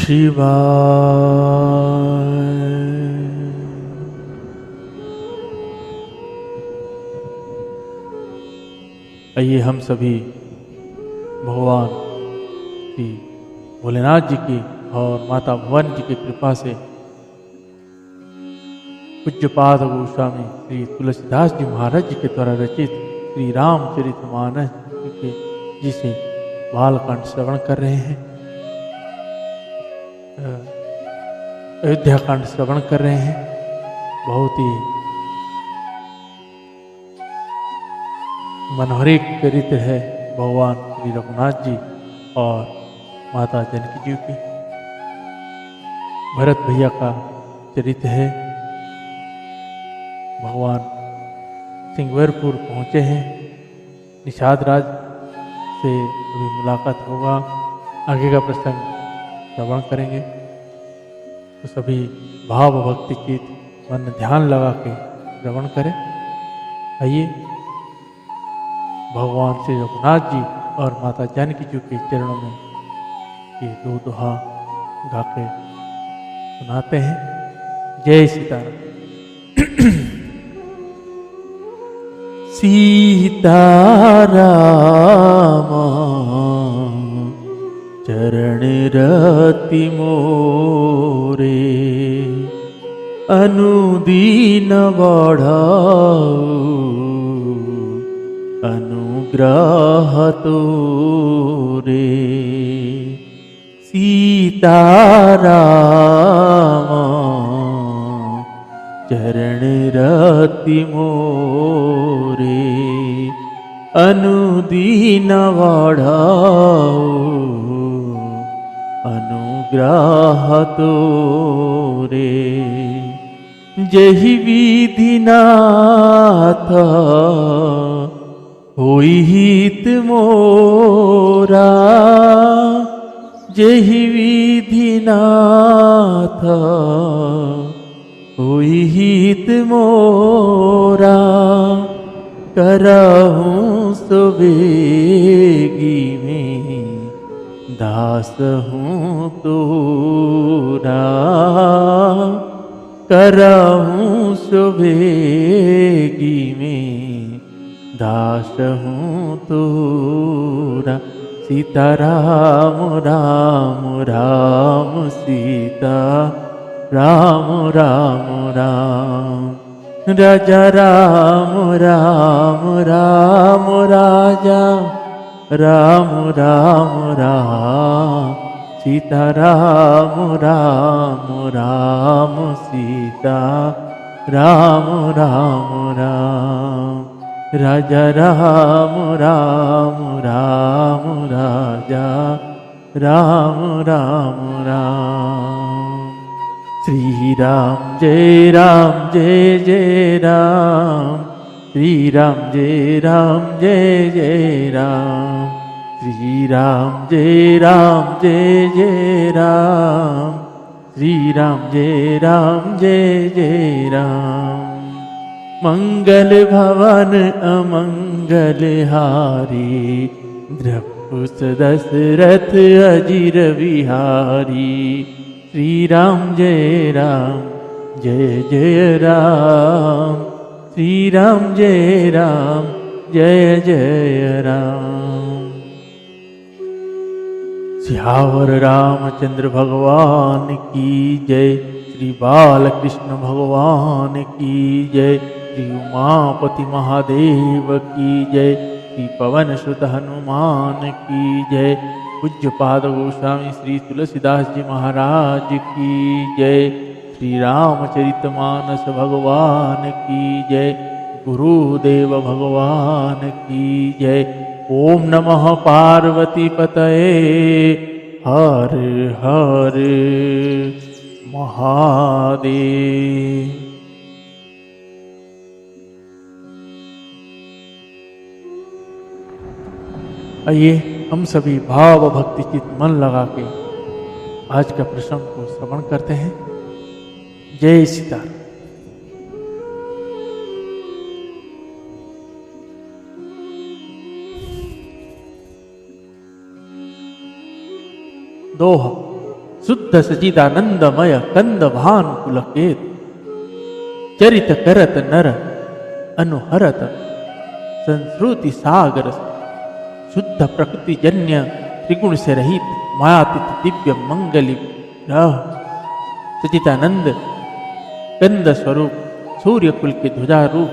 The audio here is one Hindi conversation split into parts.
आइए हम सभी भगवान श्री भोलेनाथ जी की और माता भवन जी की कृपा से पूज्यपाद गोस्वामी श्री तुलसीदास जी महाराज जी के द्वारा रचित श्री रामचरितमानस जी से बालकांड श्रवण कर रहे हैं। अयोध्या कांड श्रवण कर रहे हैं। बहुत ही मनोहरी चरित्र है भगवान श्री रघुनाथ जी और माता जानकी जी की। भरत भैया का चरित्र है। भगवान सिंगवरपुर पहुँचे हैं। निषाद राज से अभी मुलाकात होगा। आगे का प्रसंग श्रवण करेंगे तो सभी भाव भक्ति चित मन ध्यान लगा के श्रवण करें। आइए भगवान श्री रघुनाथ जी और माता जानकी जी के चरणों में ये दो दोहा गा के सुनाते हैं। जय सीताराम। सीताराम चरण रति मोरे अनुदीन बढ़ाऊ अनुग्रह तोरे। सीताराम चरण रति मोरे अनुदीन बढ़ाऊ अनुग्रह तोरे। जहि विधि नाथ होई हित मोरा जहि विधि नाथ होई हित मोरा। करहूँ सुबेगी में दास हूँ तोरा। करहूँ सुबेगी में दास हूँ तोरा। सीताराम राम राम सीता राम राम राम। राजा राम राम राम राजा राम राम राम। सीता राम राम राम सीता राम राम राम। राजा राम राम राम राजा राम राम राम। श्री राम जय जय राम। श्री राम जय जय राम। श्री राम जय जय राम। श्री राम जय जय राम। मंगल भवन अमंगल हारी द्रपुस दशरथ अजिर विहारी। श्री राम जय जय राम। श्री राम जय जय राम। सियावर रामचंद्र भगवान की जय। श्री बालकृष्ण भगवान की जय। श्री उमापति महादेव की जय। श्री पवन सुत हनुमान की जय। पूज्यपाद गोस्वामी श्री तुलसीदास जी महाराज की जय। श्री रामचरितमानस भगवान की जय। गुरुदेव भगवान की जय। ओम नमः पार्वती पतये हर हर महादेव। आइए हम सभी भाव भक्ति चित मन लगा के आज का प्रसंग को श्रवण करते हैं। जय सीताराम। दोहा शुद्ध सचिदानंदमय कंद भान पुलकेत चरित करत नर अनुहरत संस्कृति सागर शुद्ध प्रकृति जन्य त्रिगुण से रहित मायातीत दिव्य मंगली रह सचिदानंद कंद स्वरूप सूर्य कुल के ध्वजारूप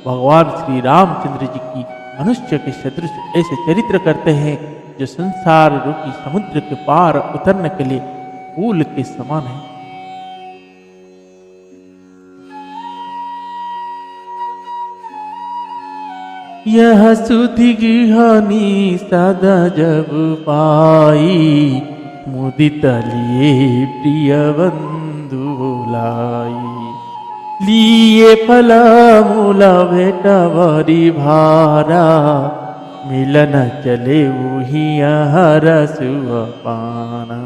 भगवान श्री रामचंद्र जी की मनुष्य के सदृश ऐसे चरित्र करते हैं जो संसार रूपी समुद्र के पार उतरने के लिए पुल के समान है। यह सुधि गृहणी सदा जब पाई मुदित लिए प्रिय बंधु बोलाई लिए फल मूल भेट भरी भारा मिलन चले वही हर सुपाना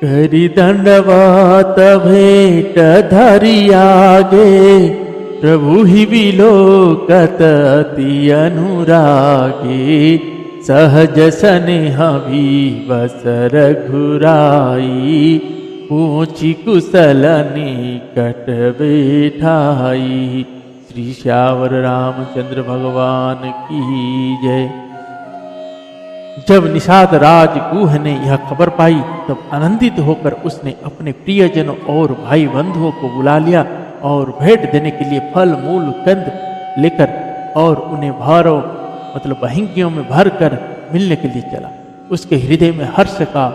करी दंडवत भेट धरी आगे प्रभु ही विलोकत अति अनुरागे सहज स्नेह भी बसर घुराई ऊंची कुशल निकट बैठाई। श्री श्यावर रामचंद्र भगवान की जय। जब निषाद राज गुह ने यह खबर पाई तब आनंदित होकर उसने अपने प्रियजनों और भाई बंधुओं को बुला लिया और भेंट देने के लिए फल मूल कंद लेकर और उन्हें भारों मतलब बहिंगियों में भर कर मिलने के लिए चला। उसके हृदय में हर्ष का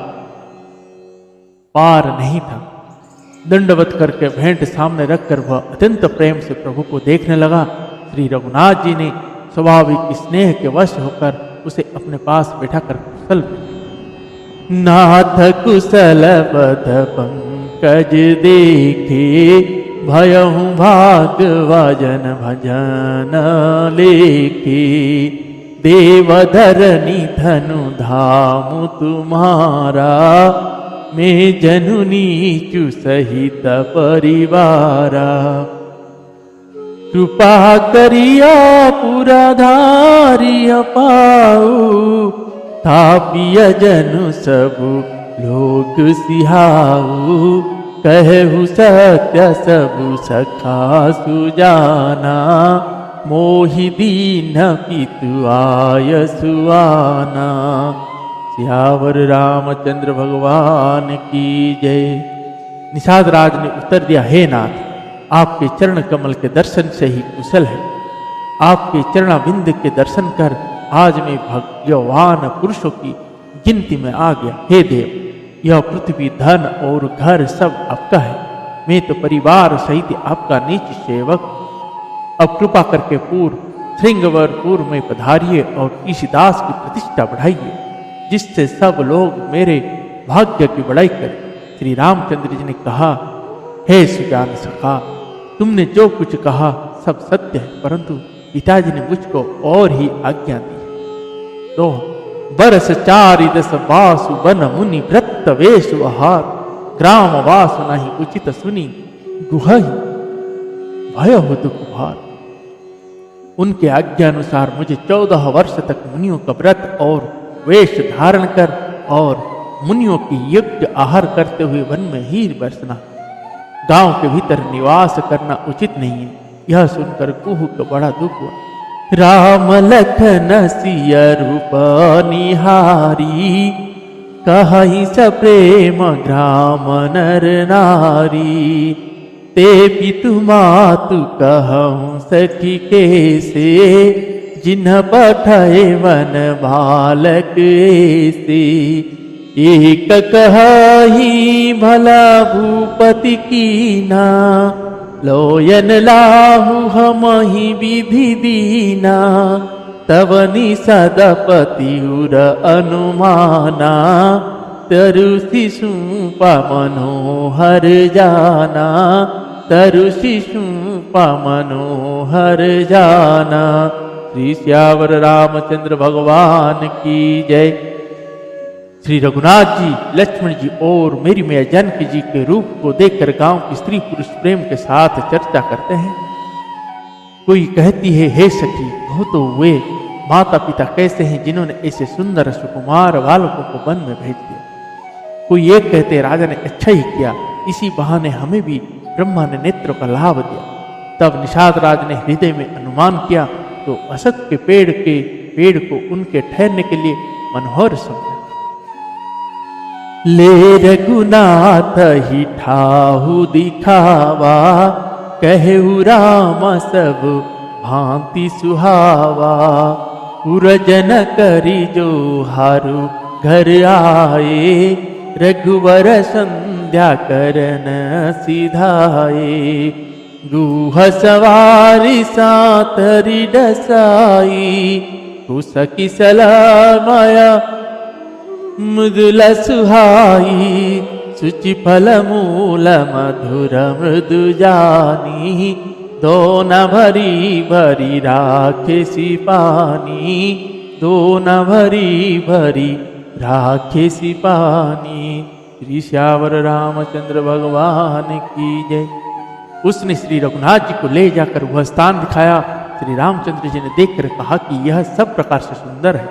पार नहीं था। दंडवत करके भेंट सामने रखकर वह अत्यंत प्रेम से प्रभु को देखने लगा। श्री रघुनाथ जी ने स्वाभाविक स्नेह के वश होकर उसे अपने पास बैठा कर कुशल नाथ कुशल पद पंकज देखे भयहु भागवजन भजन लेके देवधरनी धनु धाम तुम्हारा मैं जनुनी चु सहित परिवारा कृपा करिया पुराधारिय पाऊ थापिय जनु सबु लोग सिहाऊ कहु सत्य सबु सखा सुजाना मोहि दीन पितु आय सुआना। सियावर रामचंद्र भगवान की जय। निषाद राज ने उत्तर दिया, हे नाथ, आपके चरण कमल के दर्शन से ही कुशल है। आपके चरणाबिंद के दर्शन कर आज मैं भाग्यवान पुरुषों की गिनती में आ गया। हे देव, यह पृथ्वी धन और घर सब आपका है। मैं तो परिवार सहित आपका नीच सेवक। अब कृपा करके पूर्व श्रृंगवरपुर में पधारिए और ईशिदास की प्रतिष्ठा बढ़ाइए, जिससे सब लोग मेरे भाग्य की बड़ाई करें। श्री रामचंद्र जी ने कहा, हे सुजान सखा, तुमने जो कुछ कहा सब सत्य है, परंतु पिताजी ने मुझको और ही आज्ञा दी। तो बरस 4 वासु वन मुनि व्रत वेश आहार ग्राम वासु नहीं उचित सुनी गुह भय हो दुख भार। उनके आज्ञा अनुसार मुझे 14 वर्ष तक मुनियों का व्रत और वेश धारण कर और मुनियों की यज्ञ आहार करते हुए वन में ही बसना, गांव के भीतर निवास करना उचित नहीं है। यह सुनकर कुहू को बड़ा दुख हुआ। राम लखन सिय रूप निहारी कहि स प्रेम ग्राम नर नारी। ते पितु मातु कहूँ सखी कैसे जिन्ह पठाए वन बालक ऐसे। एक कही भला भूपति कीना लोयन लाहु हम ही विधि दीना। तब निषदपति उर अनुमाना तरु शिशु मनोहर जाना। तरु शिशु मनोहर जाना। श्री श्यावर रामचंद्र भगवान की जय। श्री रघुनाथ जी, लक्ष्मण जी और मेरी मैया जानकी जी के रूप को देखकर गांव की स्त्री पुरुष प्रेम के साथ चर्चा करते हैं। कोई कहती है, हे सखी, कहो तो वे माता पिता कैसे हैं जिन्होंने ऐसे सुंदर सुकुमार बालकों को वन में भेज दिया। कोई एक कहते राजा ने अच्छा ही किया, इसी बहाने हमें भी ब्रह्मा ने नेत्रों का लाभ दिया। तब निषाद राज ने हृदय में अनुमान किया तो असत के पेड़ को उनके ठहरने के लिए मनोहर समझा। ले रघुनाथ ही ठाहु दिखावा, कहु राम सब भांति सुहावा। पुरजन करी जो हारु घर आए, रघुवर संध्या करन सिधाए। गुह सवारी सातरी डसाई, कुसकी सलामाया मृदुल सुहाई। सुचि फल मूल मधुर मृदु जानी, दोन भरी भरी राखे पानी। दोन भरी भरी राखे पानी। श्री श्यावर रामचंद्र भगवान की जय। उसने श्री रघुनाथ जी को ले जाकर वह स्थान दिखाया। श्री रामचंद्र जी ने देखकर कहा कि यह सब प्रकार से सुंदर है।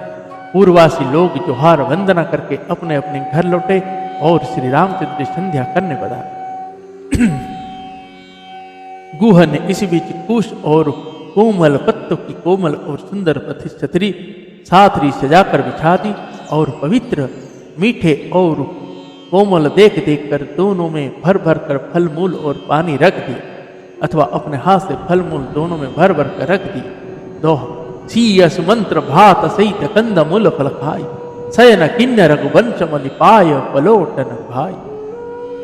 पूर्ववासी लोग जोहार वंदना करके अपने अपने घर लौटे और श्री रामचंद्र संध्या करने बढ़ा। गुह ने इस बीच कुश और कोमल पत्तों की कोमल और सुंदर छतरी साथरी सजाकर बिछा दी और पवित्र मीठे और कोमल देख देख कर दोनों में भर भर कर फल मूल और पानी रख दिया, अथवा अपने हाथ से फल मूल दोनों में भर भर कर रख दिया। दोह सीयस मंत्र भात सहित कंद मूल फल खाई, सयन किन्नर रघुवंश मलि पाय पलोटन भाई।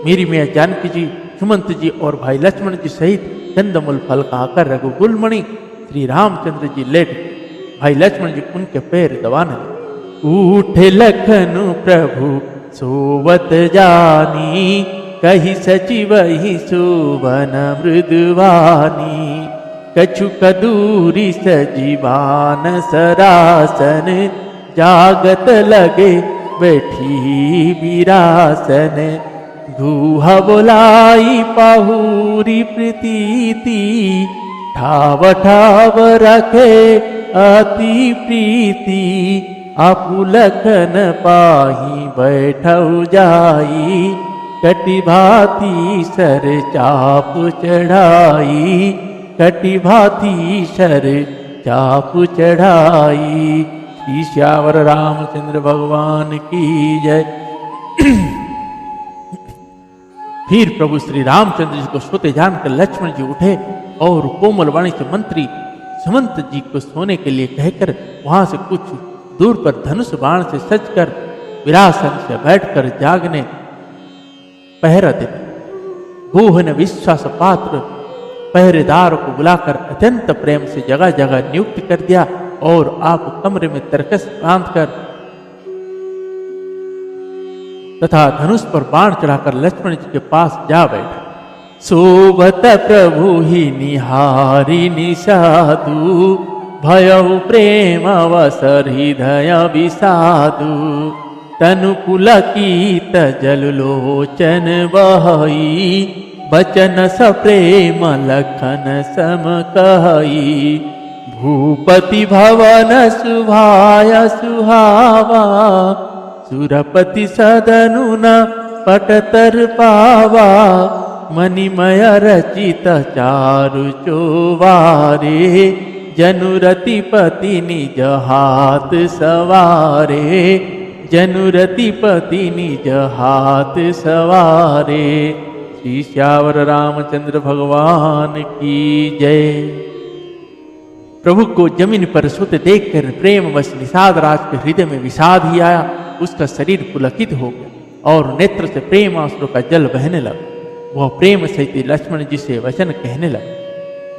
मेरी मैया जानकी जी, सुमंत जी और भाई लक्ष्मण जी सहित कंदमूल फल खाकर रघुकुल मणि श्री रामचंद्र जी लेट, भाई लक्ष्मण जी उनके पैर दबाने लगे। उठे लखनु प्रभु सोवत जानी, कही सचिव ही शोभन मृदुवानी। कछु कदूरी सजीवान सरासन, जागत लगे बैठी विरासन। गुहा बोलाई पाहुरी प्रीति, ठाव ठाव रखे अति प्रीति। आपु लखन पाही बैठऊ जाई, कटि भाती सर चाप चढ़ाई। कटि भाती सर चाप चढ़ाई। श्री श्यावर रामचंद्र भगवान की जय। फिर प्रभु श्री रामचंद्र जी को सोते जानकर लक्ष्मण जी उठे और कोमल वाणी से मंत्री सुमंत जी को सोने के लिए कहकर वहां से कुछ दूर पर धनुष बाण से सजकर विरासन से बैठकर जागने पहरा दे। गुह ने विश्वास पात्र पहरेदार को बुलाकर अत्यंत प्रेम से जगह जगह नियुक्त कर दिया और आप कमरे में तरकस बांधकर तथा धनुष पर बाण चढ़ाकर लक्ष्मण जी के पास जा बैठे। सोबत प्रभु ही निहारी निषादु, भयउ प्रेम अवसर हृदय विषादु। तनु पुलकित जल लोचन बहई, बचन सप्रेम लखन सम कहई। भूपति भवन सुभाय सुहावा, सुरपति सदनु न पटतर पावा। मणिमय रचित चारु चोवारे, जनुरति पति निज हाथ सवारे। जनुरति पति निज हाथ सवारे। श्री श्यावर रामचंद्र भगवान की जय। प्रभु को जमीन पर सोते देखकर प्रेमवश निषाद राज के हृदय में विषाद ही आया। उसका शरीर पुलकित हो गया और नेत्र से प्रेम आंसुओं का जल बहने लगा। वह प्रेम सहित लक्ष्मण जी से वचन कहने लगा।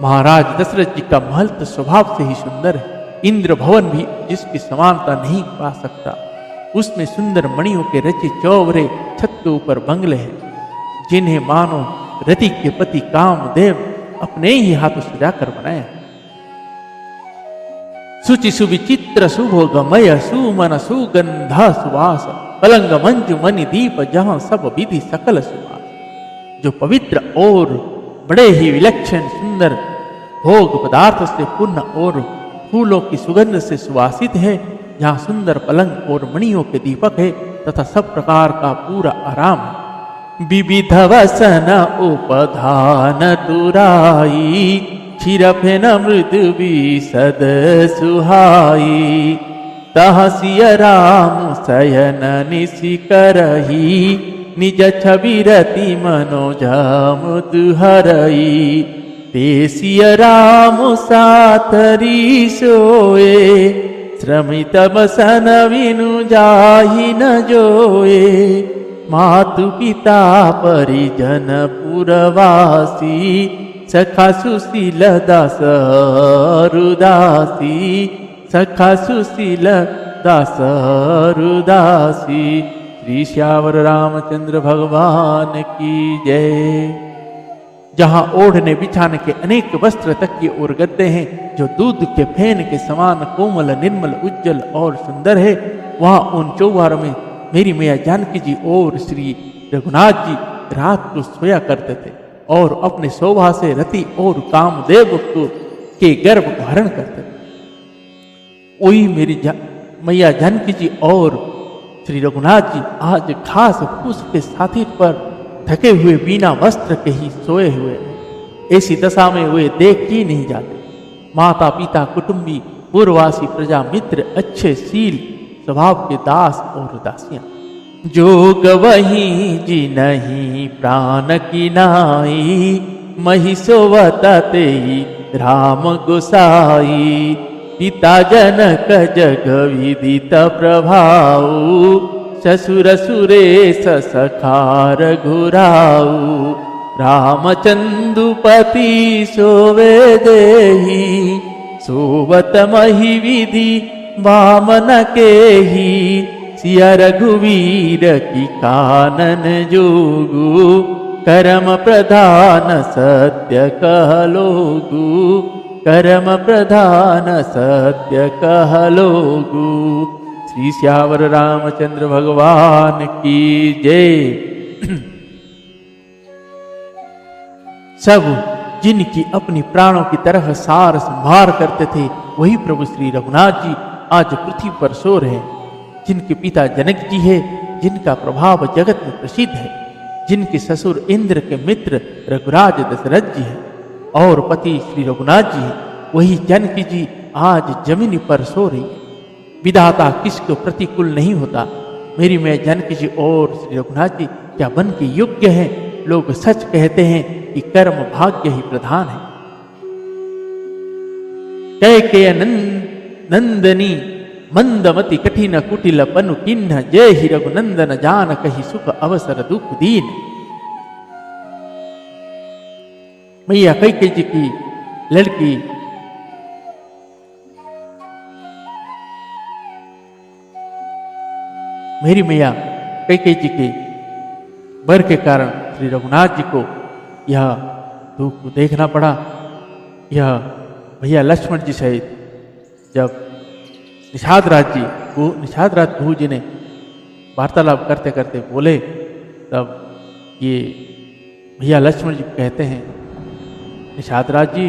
महाराज दशरथ जी का महल तो स्वभाव से ही सुंदर है। इंद्र भवन भी जिसकी समानता नहीं पा सकता। उसमें सुंदर मणियों के रचे चौवरे छत के ऊपर बंगले हैं, जिन्हें मानो रति के पति कामदेव अपने ही हाथों सजाकर बनाया। सुचि सुविचित्र सुभोगमय सुमन सुगंधा सुवास, पलंग मंजु मणि दीप जहां सब विधि सकल सुवास। जो पवित्र और बड़े ही विलक्षण सुंदर भोग पदार्थ से पूर्ण और फूलों की सुगंध से सुवासित है, जहाँ सुंदर पलंग और मणियों के दीपक है तथा सब प्रकार का पूरा आराम है। विविध वसन उपधान तुराई, क्षीरफेन मृदु विशद सुहाई। तह सिय राम शयन निशि करही, निज छवि रति मनोज मुदुहरई। ते सिय राम साथरी सोए, श्रमित बसन विनु जाहि न जोए। मातु पिता परिजन पुरवासी, सखा सुशील दास रुदासी। सखा सुशील दास रुदासी। श्री श्यावर रामचंद्र भगवान की जय। जहाँ ओढ़ने बिछाने के अनेक वस्त्र तकिए और गद्दे हैं, जो दूध के फेन के समान कोमल निर्मल उज्जवल और सुंदर है, वहाँ उन चौबारों में मेरी मैया जानकी जी और श्री रघुनाथ जी रात को सोया करते थे और अपने शोभा से रति और कामदेव के गर्भ को हरण करते थे। वही मेरी मैया जानकी जी और श्री रघुनाथ जी आज खास फूस के साथी पर ढके हुए बिना वस्त्र के ही सोए हुए हैं। ऐसी दशा में वे देख ही नहीं जाते। माता पिता कुटुंबी पूर्ववासी प्रजा मित्र अच्छे शील स्वभाव के दास और दासियां, जोग वही जी नहीं प्राण की नाई। महिषोवत तेई राम गोसाई, पिता जनक जग विदित प्रभाव। ससुर सुरेश सखा रघुराऊ, रामचंदुपति सोवे देहि। सोवत मही विधि वामन केहि, सिया रघुवीर की कानन जोगु। कर्म प्रधान सत्य कहलोगु, कर्म प्रधान सत्य कहलोगु। श्री श्यावर रामचंद्र भगवान की जय। सब जिनकी अपनी प्राणों की तरह सार संभार करते थे, वही प्रभु श्री रघुनाथ जी आज पृथ्वी पर सो रहे हैं। जिनके पिता जनक जी है, जिनका प्रभाव जगत में प्रसिद्ध है, जिनके ससुर इंद्र के मित्र रघुराज दशरथ जी है और पति श्री रघुनाथ जी है, वही जानकी जी आज जमीन पर सो रही है। विधाता किसको प्रतिकूल नहीं होता। मेरी मैया जानकी जी और श्री रघुनाथ जी क्या बन के योग्य हैं। लोग सच कहते हैं कि कर्म भाग्य ही प्रधान है। कैकेय नंदनी मंदमति कठिन कुटिल पनु किन्ह, जय ही रघुनंदन जान कही सुख अवसर दुख दीन। मैया कैकेयी जी की लड़की मेरी मैया कैकेयी जी के बर के कारण श्री रघुनाथ जी को यह दुख देखना पड़ा। यह भैया लक्ष्मण जी सहित जब निषाद राज प्रभु जी ने वार्तालाप करते करते बोले, तब ये भैया लक्ष्मण जी कहते हैं, निषाद राज जी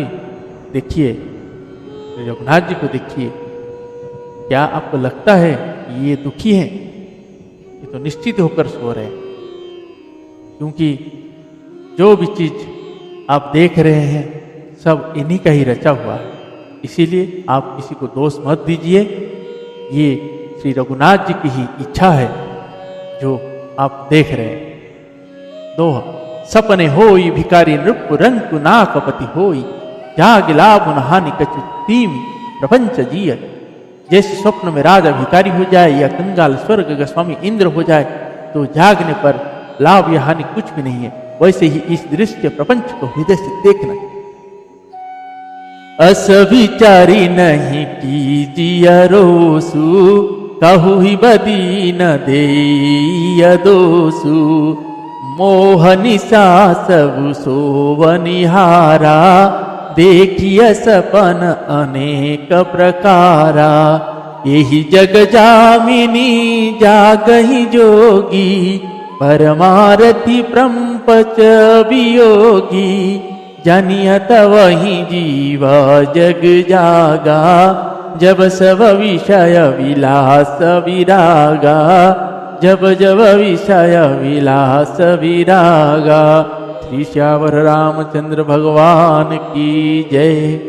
देखिए, श्री रघुनाथ जी को देखिए, क्या आपको लगता है कि ये दुखी हैं? ये तो निश्चित होकर सो रहे हैं, क्योंकि जो भी चीज आप देख रहे हैं सब इन्हीं का ही रचा हुआ है। इसीलिए आप किसी को दोष मत दीजिए। ये श्री रघुनाथ जी की ही इच्छा है जो आप देख रहे हैं। दोहा, सपने होई भिकारी नृप रंग नाकपति होई, जाग लाभ नहानि कछु तीमी प्रपंच जिय। जैसे स्वप्न में राजा भिकारी हो जाए या कंगाल स्वर्ग का स्वामी इंद्र हो जाए तो जागने पर लाभ या हानि कुछ भी नहीं है, वैसे ही इस दृश्य प्रपंच को हृदय से देखना। अस विचारी नहीं कीजिए रोसु, कहु ही बदी न देय दोसु। मोह निशा सब सोवनिहारा, देखिए सपन अनेक प्रकारा। यही जग जामिनी जागहि जोगी, परमारथी प्रंपच वियोगी। जनियत वही जीवा जग जागा, जब सब विषय विलास विरागा, जब जब विषय विलास विरागा। श्री श्यावर रामचंद्र भगवान की जय।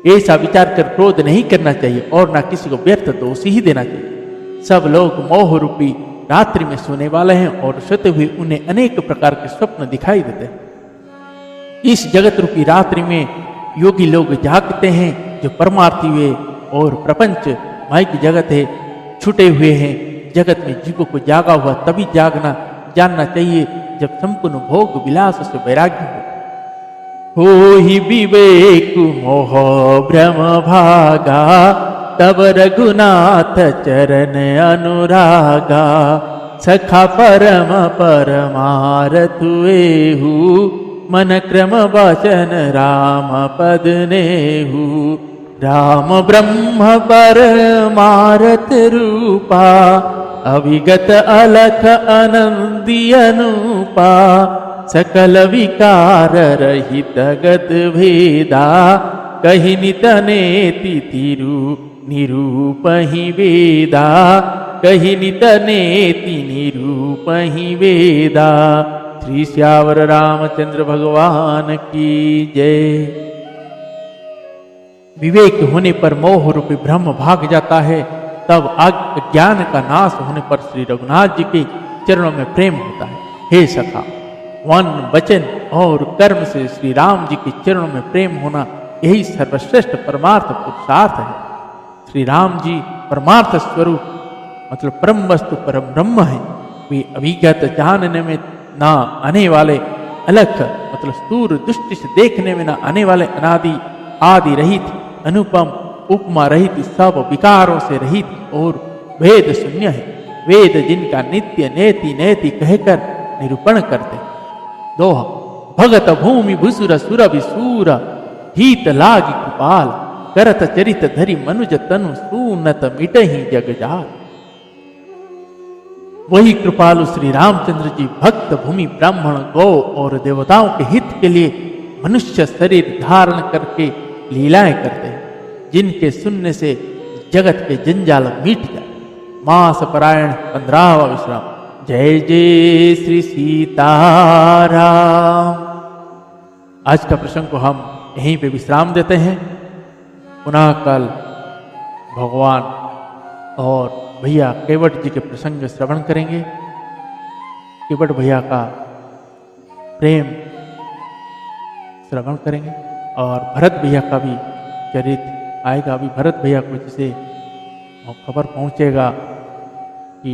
ऐसा विचार कर क्रोध नहीं करना चाहिए और ना किसी को व्यर्थ दोष ही देना चाहिए। सब लोग मोह रूपी रात्रि में सोने वाले हैं और सोते हुए उन्हें अनेक प्रकार के स्वप्न दिखाई देते हैं। इस जगत रूपी रात्रि में योगी लोग जागते हैं जो परमार्थी वे और प्रपंच माई की जगत है छूटे हुए हैं। जगत में जीवों को जागा हुआ तभी जानना चाहिए जब संपूर्ण भोग विलास से वैराग्य हो ही विवेक मोह भ्रम भागा, तब रघुनाथ चरण अनुरागा। सखा परम परमारथ हुएहु, मन क्रम वचन राम पद नेहु। राम ब्रह्म परमारथ रूपा, अविगत अलख आनंदी अनुपा। सकल विकार रहित गत भेदा, कहि नित नेति तिरु निरूपहि वेदा। कहि नित नेति निरूपहि वेदा। श्री श्यावर रामचंद्र भगवान की जय। विवेक होने पर मोह रूपी भ्रम भाग जाता है, तब अज्ञान का नाश होने पर श्री रघुनाथ जी के चरणों में प्रेम होता है। हे सखा, वन वचन और कर्म से श्री राम जी के चरणों में प्रेम होना यही सर्वश्रेष्ठ परमार्थ पुरुषार्थ है। श्री राम जी परमार्थ स्वरूप मतलब परम वस्तु परम ब्रह्म है। वे अभिज्ञात जानने में ना आने वाले, अलख मतलब स्थूल दृष्टि से देखने में ना आने वाले, अनादि आदि रहित, अनुपम उपमा रहित, सब विकारों से रहित और वेद शून्य है। वेद जिनका नित्य नेति नेति कहकर निरूपण करते। दोहा, भगत भूमि भूसुर सुर विसूर, हित लागी कृपाल। करत चरित धरि मनुज तनु, सूनत मिटहि जग जाल। वही कृपालु श्री रामचंद्र जी भक्त भूमि ब्राह्मण गौ और देवताओं के हित के लिए मनुष्य शरीर धारण करके लीलाएं करते हैं, जिनके सुनने से जगत के जंजाल मिट जाए। मास परायण 15वां विश्राम। जय जय श्री सीताराम। आज का प्रसंग को हम यहीं पे विश्राम देते हैं। पुनः कल भगवान और भैया केवट जी के प्रसंग श्रवण करेंगे। केवट भैया का प्रेम श्रवण करेंगे और भरत भैया का भी चरित्र आएगा। अभी भरत भैया को जिसे खबर पहुंचेगा कि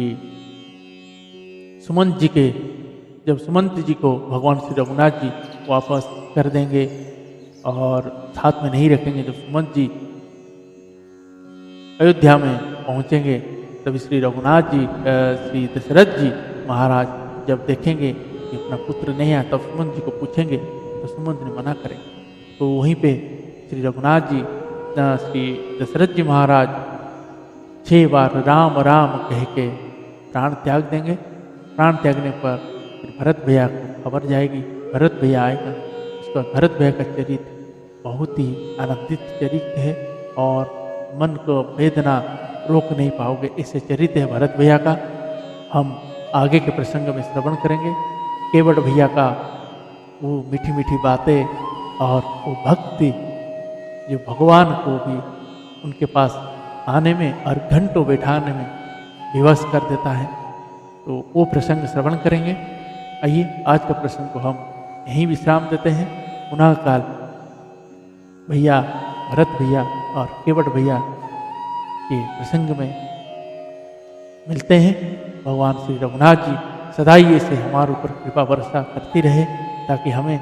सुमंत जी के, जब सुमंत जी को भगवान श्री रघुनाथ जी वापस कर देंगे और साथ में नहीं रखेंगे, जब सुमंत जी अयोध्या में पहुंचेंगे तभी श्री रघुनाथ जी श्री दशरथ जी महाराज जब देखेंगे कि अपना पुत्र नहीं आया, तब सुमंत जी को पूछेंगे तो सुमंत ने मना करेंगे। तो वहीं पे श्री रघुनाथ जी श्री दशरथ जी महाराज 6 बार राम राम कह के प्राण त्याग देंगे। प्राण त्यागने पर फिर भरत भैया को खबर जाएगी, भरत भैया आएगा। उसका भरत भैया का चरित्र बहुत ही आनंदित चरित्र है और मन को वेदना रोक नहीं पाओगे, ऐसे चरित्र है भरत भैया का। हम आगे के प्रसंग में श्रवण करेंगे। केवट भैया का वो मीठी मीठी बातें और वो भक्ति जो भगवान को भी उनके पास आने में और घंटों बैठाने में विवश कर देता है, तो वो प्रसंग श्रवण करेंगे। आइए आज का प्रसंग को हम यहीं विश्राम देते हैं। पुनः काल भैया भरत भैया और केवट भैया के प्रसंग में मिलते हैं। भगवान श्री रघुनाथ जी सदा ही ऐसे हमारे ऊपर कृपा वर्षा करती रहे, ताकि हमें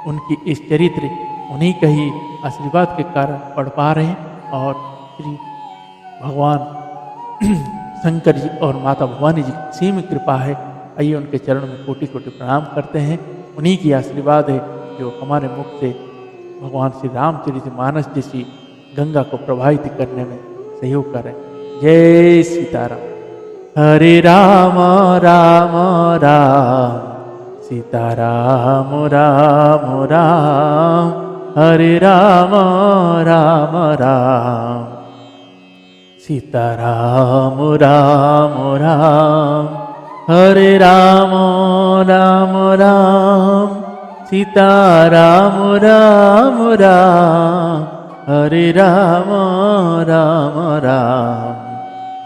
उनकी इस चरित्र उन्हीं का ही आशीर्वाद के कारण पढ़ पा रहे हैं और श्री भगवान शंकर जी और माता भवानी जी की सीम कृपा है। आइए उनके चरण में कोटि कोटि प्रणाम करते हैं। उन्हीं की आशीर्वाद है जो हमारे मुख से भगवान श्री रामचरित मानस जैसी गंगा को प्रभावित करने में सहयोग करें। जय सीताराम। हरे राम राम राम सीताराम राम राम, हरे राम राम राम सीताराम राम राम हरे राम राम राम सीताराम राम राम हरे राम राम राम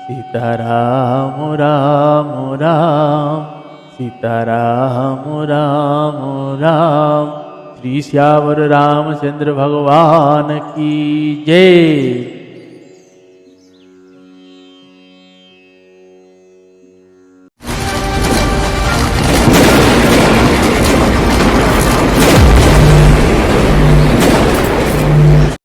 सीताराम राम राम सीताराम राम राम। श्री श्यावर रामचंद्र भगवान की जय।